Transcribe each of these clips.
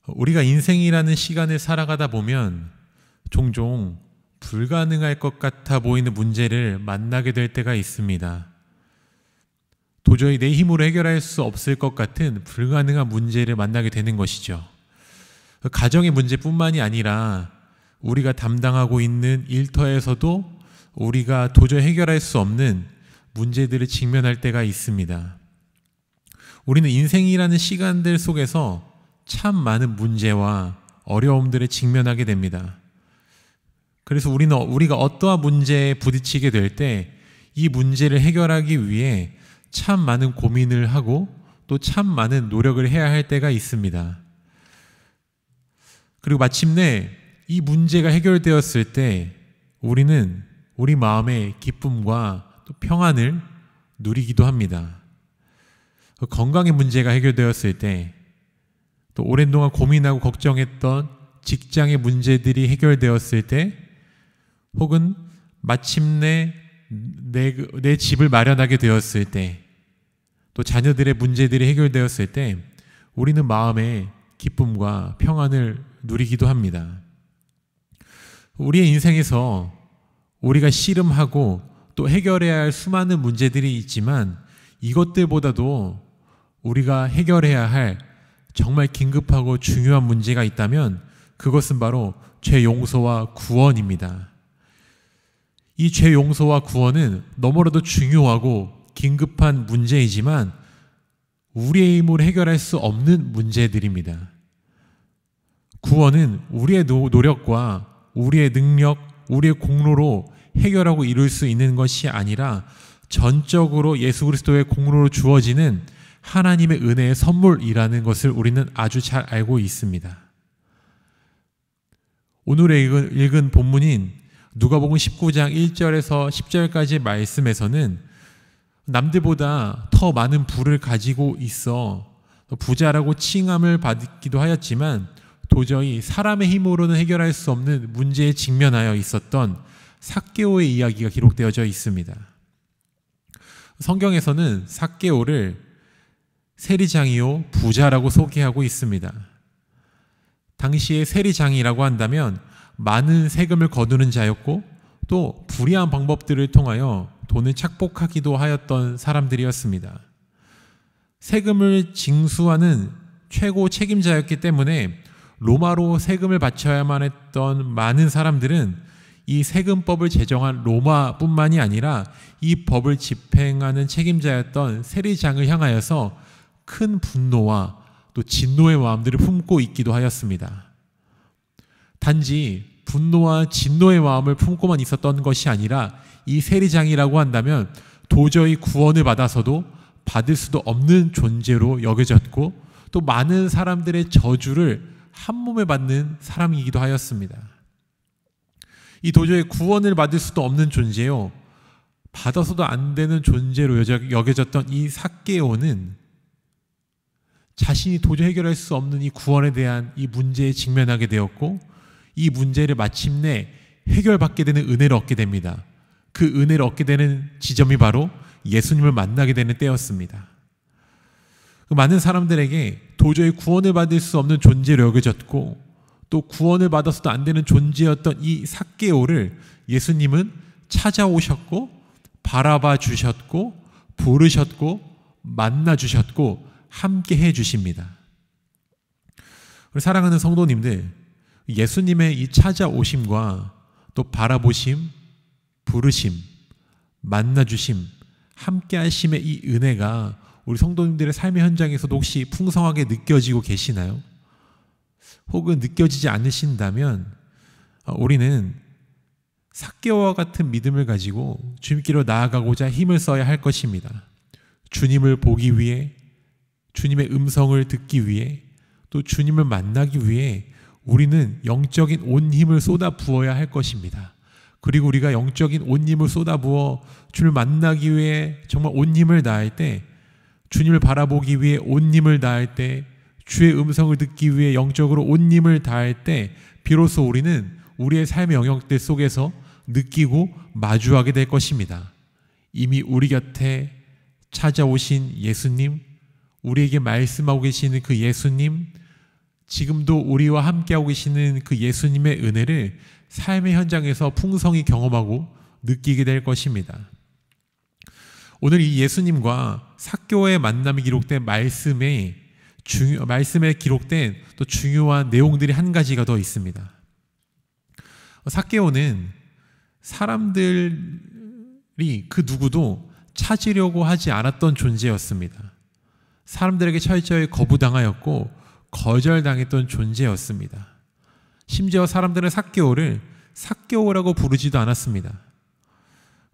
우리가 인생이라는 시간을 살아가다 보면 종종 불가능할 것 같아 보이는 문제를 만나게 될 때가 있습니다. 도저히 내 힘으로 해결할 수 없을 것 같은 불가능한 문제를 만나게 되는 것이죠. 가정의 문제뿐만이 아니라 우리가 담당하고 있는 일터에서도 우리가 도저히 해결할 수 없는 문제들을 직면할 때가 있습니다. 우리는 인생이라는 시간들 속에서 참 많은 문제와 어려움들에 직면하게 됩니다. 그래서 우리가 어떠한 문제에 부딪히게 될 때 이 문제를 해결하기 위해 참 많은 고민을 하고 또 참 많은 노력을 해야 할 때가 있습니다. 그리고 마침내 이 문제가 해결되었을 때 우리는 우리 마음의 기쁨과 또 평안을 누리기도 합니다. 건강의 문제가 해결되었을 때, 또 오랜 동안 고민하고 걱정했던 직장의 문제들이 해결되었을 때, 혹은 마침내 내 집을 마련하게 되었을 때, 또 자녀들의 문제들이 해결되었을 때 우리는 마음의 기쁨과 평안을 누리기도 합니다. 우리의 인생에서 우리가 씨름하고 또 해결해야 할 수많은 문제들이 있지만 이것들보다도 우리가 해결해야 할 정말 긴급하고 중요한 문제가 있다면 그것은 바로 죄 용서와 구원입니다. 이 죄 용서와 구원은 너무나도 중요하고 긴급한 문제이지만 우리의 힘으로 해결할 수 없는 문제들입니다. 구원은 우리의 노력과 우리의 능력, 우리의 공로로 해결하고 이룰 수 있는 것이 아니라 전적으로 예수 그리스도의 공로로 주어지는 하나님의 은혜의 선물이라는 것을 우리는 아주 잘 알고 있습니다. 오늘에 읽은 본문인 누가복음 19장 1절에서 10절까지의 말씀에서는 남들보다 더 많은 부를 가지고 있어 부자라고 칭함을 받기도 하였지만 도저히 사람의 힘으로는 해결할 수 없는 문제에 직면하여 있었던 삭개오의 이야기가 기록되어져 있습니다. 성경에서는 삭개오를 세리장이요 부자라고 소개하고 있습니다. 당시에 세리장이라고 한다면 많은 세금을 거두는 자였고 또 불의한 방법들을 통하여 돈을 착복하기도 하였던 사람들이었습니다. 세금을 징수하는 최고 책임자였기 때문에 로마로 세금을 바쳐야만 했던 많은 사람들은 이 세금법을 제정한 로마뿐만이 아니라 이 법을 집행하는 책임자였던 세리장을 향하여서 큰 분노와 또 진노의 마음들을 품고 있기도 하였습니다. 단지 분노와 진노의 마음을 품고만 있었던 것이 아니라 이 세리장이라고 한다면 도저히 구원을 받아서도 받을 수도 없는 존재로 여겨졌고 또 많은 사람들의 저주를 한 몸에 받는 사람이기도 하였습니다. 이 도저히 구원을 받을 수도 없는 존재요, 받아서도 안 되는 존재로 여겨졌던 이 삭개오는 자신이 도저히 해결할 수 없는 이 구원에 대한 이 문제에 직면하게 되었고 이 문제를 마침내 해결받게 되는 은혜를 얻게 됩니다. 그 은혜를 얻게 되는 지점이 바로 예수님을 만나게 되는 때였습니다. 많은 사람들에게 도저히 구원을 받을 수 없는 존재로 여겨졌고 또 구원을 받아서도 안 되는 존재였던 이 삭개오를 예수님은 찾아오셨고 바라봐 주셨고 부르셨고 만나 주셨고 함께 해 주십니다. 우리 사랑하는 성도님들, 예수님의 이 찾아오심과 또 바라보심, 부르심, 만나주심, 함께하심의 이 은혜가 우리 성도님들의 삶의 현장에서도 혹시 풍성하게 느껴지고 계시나요? 혹은 느껴지지 않으신다면 우리는 삭개오와 같은 믿음을 가지고 주님께로 나아가고자 힘을 써야 할 것입니다. 주님을 보기 위해, 주님의 음성을 듣기 위해, 또 주님을 만나기 위해 우리는 영적인 온 힘을 쏟아 부어야 할 것입니다. 그리고 우리가 영적인 온 힘을 쏟아 부어 주님을 만나기 위해 정말 온 힘을 다할 때, 주님을 바라보기 위해 온 힘을 다할 때, 주의 음성을 듣기 위해 영적으로 온 힘을 다할 때 비로소 우리는 우리의 삶의 영역들 속에서 느끼고 마주하게 될 것입니다. 이미 우리 곁에 찾아오신 예수님, 우리에게 말씀하고 계시는 그 예수님, 지금도 우리와 함께하고 계시는 그 예수님의 은혜를 삶의 현장에서 풍성히 경험하고 느끼게 될 것입니다. 오늘 이 예수님과 삭개오의 만남이 기록된 말씀에 기록된 또 중요한 내용들이 한 가지가 더 있습니다. 삭개오는 사람들이 그 누구도 찾으려고 하지 않았던 존재였습니다. 사람들에게 철저히 거부당하였고 거절당했던 존재였습니다. 심지어 사람들은 삭개오를 삭개오라고 부르지도 않았습니다.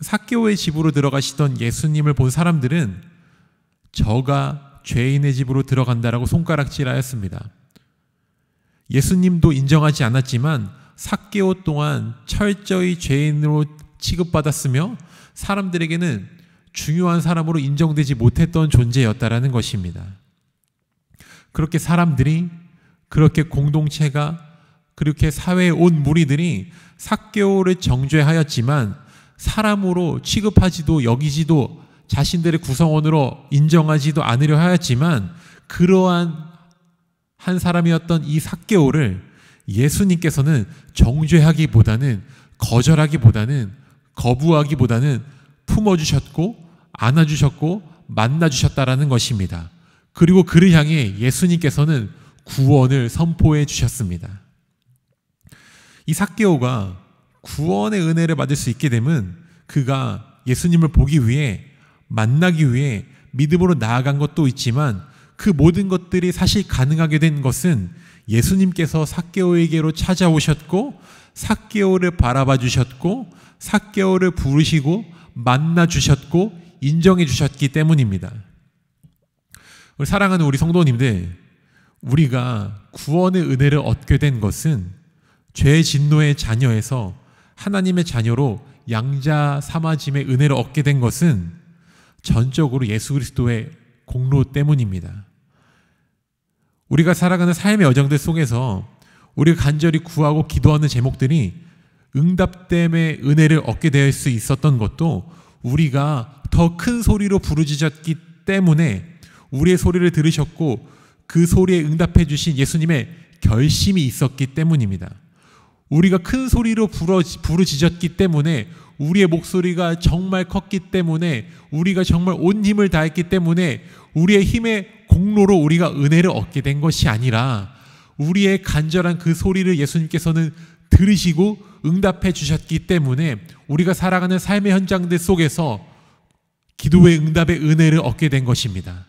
삭개오의 집으로 들어가시던 예수님을 본 사람들은 저가 죄인의 집으로 들어간다라고 손가락질하였습니다. 예수님도 인정하지 않았지만 삭개오 또한 철저히 죄인으로 취급받았으며 사람들에게는 중요한 사람으로 인정되지 못했던 존재였다라는 것입니다. 그렇게 사람들이, 그렇게 공동체가, 그렇게 사회에 온 무리들이 삭개오를 정죄하였지만 사람으로 취급하지도 여기지도 자신들의 구성원으로 인정하지도 않으려 하였지만 그러한 한 사람이었던 이 삭개오를 예수님께서는 정죄하기보다는, 거절하기보다는, 거부하기보다는 품어주셨고 안아주셨고 만나주셨다라는 것입니다. 그리고 그를 향해 예수님께서는 구원을 선포해 주셨습니다. 이 삭개오가 구원의 은혜를 받을 수 있게 되면 그가 예수님을 보기 위해, 만나기 위해 믿음으로 나아간 것도 있지만 그 모든 것들이 사실 가능하게 된 것은 예수님께서 삭개오에게로 찾아오셨고 삭개오를 바라봐 주셨고 삭개오를 부르시고 만나 주셨고 인정해 주셨기 때문입니다. 사랑하는 우리 성도님들, 우리가 구원의 은혜를 얻게 된 것은 죄의 진노의 자녀에서 하나님의 자녀로 양자 삼아짐의 은혜를 얻게 된 것은 전적으로 예수 그리스도의 공로 때문입니다. 우리가 살아가는 삶의 여정들 속에서 우리가 간절히 구하고 기도하는 제목들이 응답됨의 은혜를 얻게 될 수 있었던 것도 우리가 더 큰 소리로 부르짖었기 때문에 우리의 소리를 들으셨고 그 소리에 응답해 주신 예수님의 결심이 있었기 때문입니다. 우리가 큰 소리로 부르짖었기 때문에, 우리의 목소리가 정말 컸기 때문에, 우리가 정말 온 힘을 다했기 때문에 우리의 힘의 공로로 우리가 은혜를 얻게 된 것이 아니라 우리의 간절한 그 소리를 예수님께서는 들으시고 응답해 주셨기 때문에 우리가 살아가는 삶의 현장들 속에서 기도의 응답의 은혜를 얻게 된 것입니다.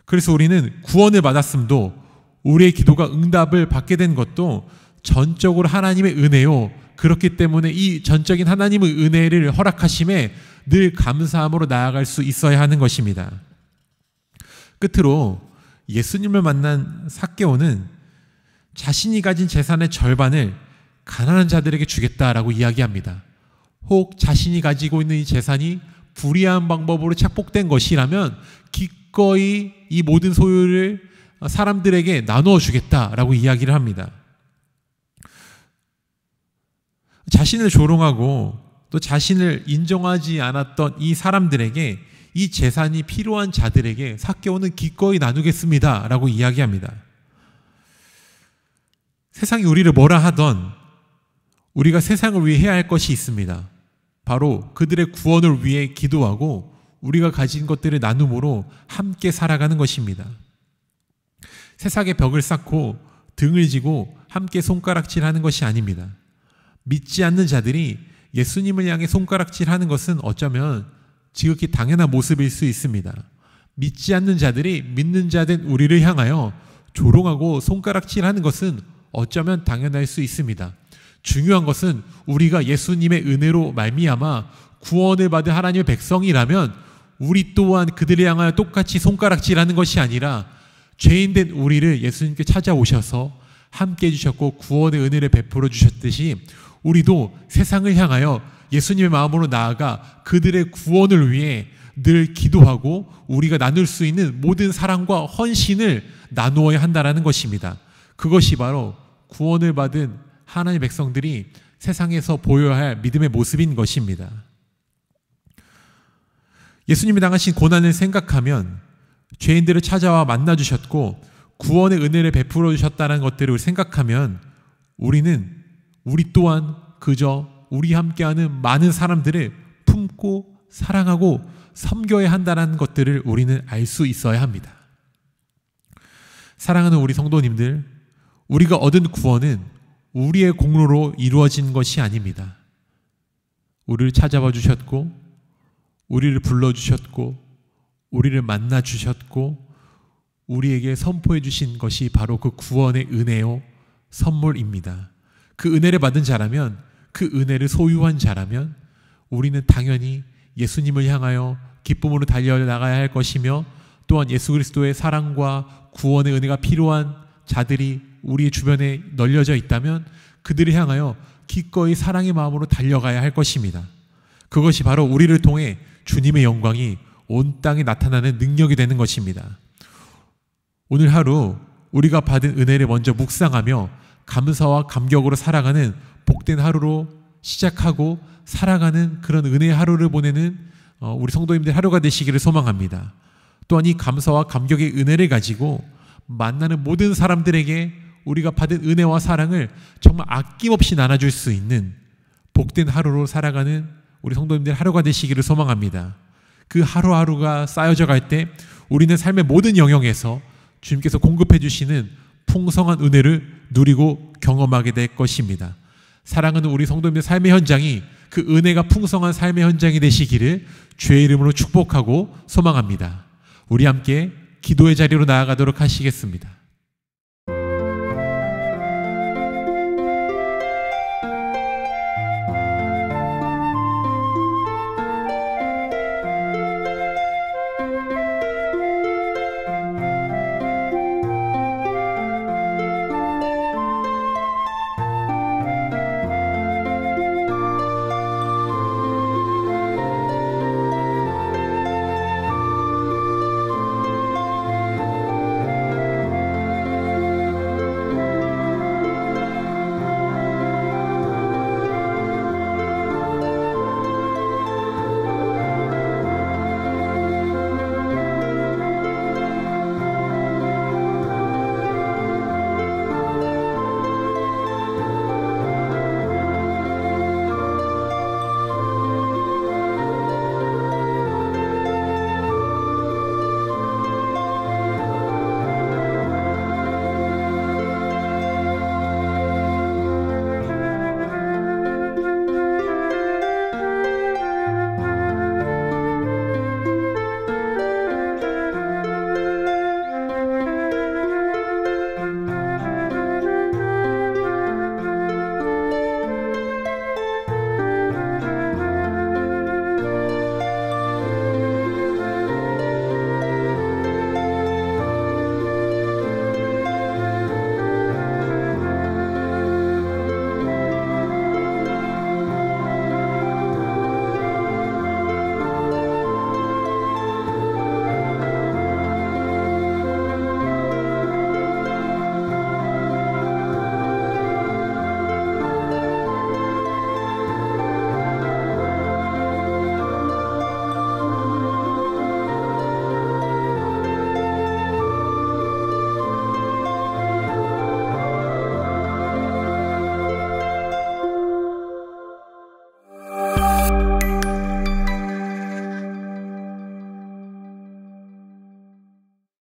그래서 우리는 구원을 받았음도 우리의 기도가 응답을 받게 된 것도 전적으로 하나님의 은혜요. 그렇기 때문에 이 전적인 하나님의 은혜를 허락하심에 늘 감사함으로 나아갈 수 있어야 하는 것입니다. 끝으로 예수님을 만난 삭개오는 자신이 가진 재산의 절반을 가난한 자들에게 주겠다라고 이야기합니다. 혹 자신이 가지고 있는 이 재산이 불의한 방법으로 착복된 것이라면 기꺼이 이 모든 소유를 사람들에게 나누어 주겠다라고 이야기를 합니다. 자신을 조롱하고 또 자신을 인정하지 않았던 이 사람들에게, 이 재산이 필요한 자들에게 삭개오는 기꺼이 나누겠습니다 라고 이야기합니다. 세상이 우리를 뭐라 하던 우리가 세상을 위해 해야 할 것이 있습니다. 바로 그들의 구원을 위해 기도하고 우리가 가진 것들을 나눔으로 함께 살아가는 것입니다. 세상의 벽을 쌓고 등을 지고 함께 손가락질하는 것이 아닙니다. 믿지 않는 자들이 예수님을 향해 손가락질하는 것은 어쩌면 지극히 당연한 모습일 수 있습니다. 믿지 않는 자들이 믿는 자 된 우리를 향하여 조롱하고 손가락질하는 것은 어쩌면 당연할 수 있습니다. 중요한 것은 우리가 예수님의 은혜로 말미암아 구원을 받은 하나님의 백성이라면 우리 또한 그들을 향하여 똑같이 손가락질하는 것이 아니라 죄인된 우리를 예수님께 찾아오셔서 함께 해주셨고 구원의 은혜를 베풀어 주셨듯이 우리도 세상을 향하여 예수님의 마음으로 나아가 그들의 구원을 위해 늘 기도하고 우리가 나눌 수 있는 모든 사랑과 헌신을 나누어야 한다는 것입니다. 그것이 바로 구원을 받은 하나님의 백성들이 세상에서 보여야 할 믿음의 모습인 것입니다. 예수님이 당하신 고난을 생각하면 죄인들을 찾아와 만나주셨고 구원의 은혜를 베풀어 주셨다는 것들을 생각하면 우리 또한 그저 우리 함께하는 많은 사람들을 품고 사랑하고 섬겨야 한다는 것들을 우리는 알 수 있어야 합니다. 사랑하는 우리 성도님들, 우리가 얻은 구원은 우리의 공로로 이루어진 것이 아닙니다. 우리를 찾아와 주셨고 우리를 불러주셨고 우리를 만나주셨고 우리에게 선포해 주신 것이 바로 그 구원의 은혜요 선물입니다. 그 은혜를 받은 자라면, 그 은혜를 소유한 자라면 우리는 당연히 예수님을 향하여 기쁨으로 달려나가야 할 것이며 또한 예수 그리스도의 사랑과 구원의 은혜가 필요한 자들이 우리 주변에 널려져 있다면 그들을 향하여 기꺼이 사랑의 마음으로 달려가야 할 것입니다. 그것이 바로 우리를 통해 주님의 영광이 온 땅에 나타나는 능력이 되는 것입니다. 오늘 하루 우리가 받은 은혜를 먼저 묵상하며 감사와 감격으로 살아가는 복된 하루로 시작하고 살아가는 그런 은혜의 하루를 보내는 우리 성도님들 하루가 되시기를 소망합니다. 또한 이 감사와 감격의 은혜를 가지고 만나는 모든 사람들에게 우리가 받은 은혜와 사랑을 정말 아낌없이 나눠줄 수 있는 복된 하루로 살아가는 우리 성도님들 하루가 되시기를 소망합니다. 그 하루하루가 쌓여져 갈 때 우리는 삶의 모든 영역에서 주님께서 공급해 주시는 풍성한 은혜를 누리고 경험하게 될 것입니다. 사랑하는 우리 성도님들 삶의 현장이 그 은혜가 풍성한 삶의 현장이 되시기를 주의 이름으로 축복하고 소망합니다. 우리 함께 기도의 자리로 나아가도록 하시겠습니다.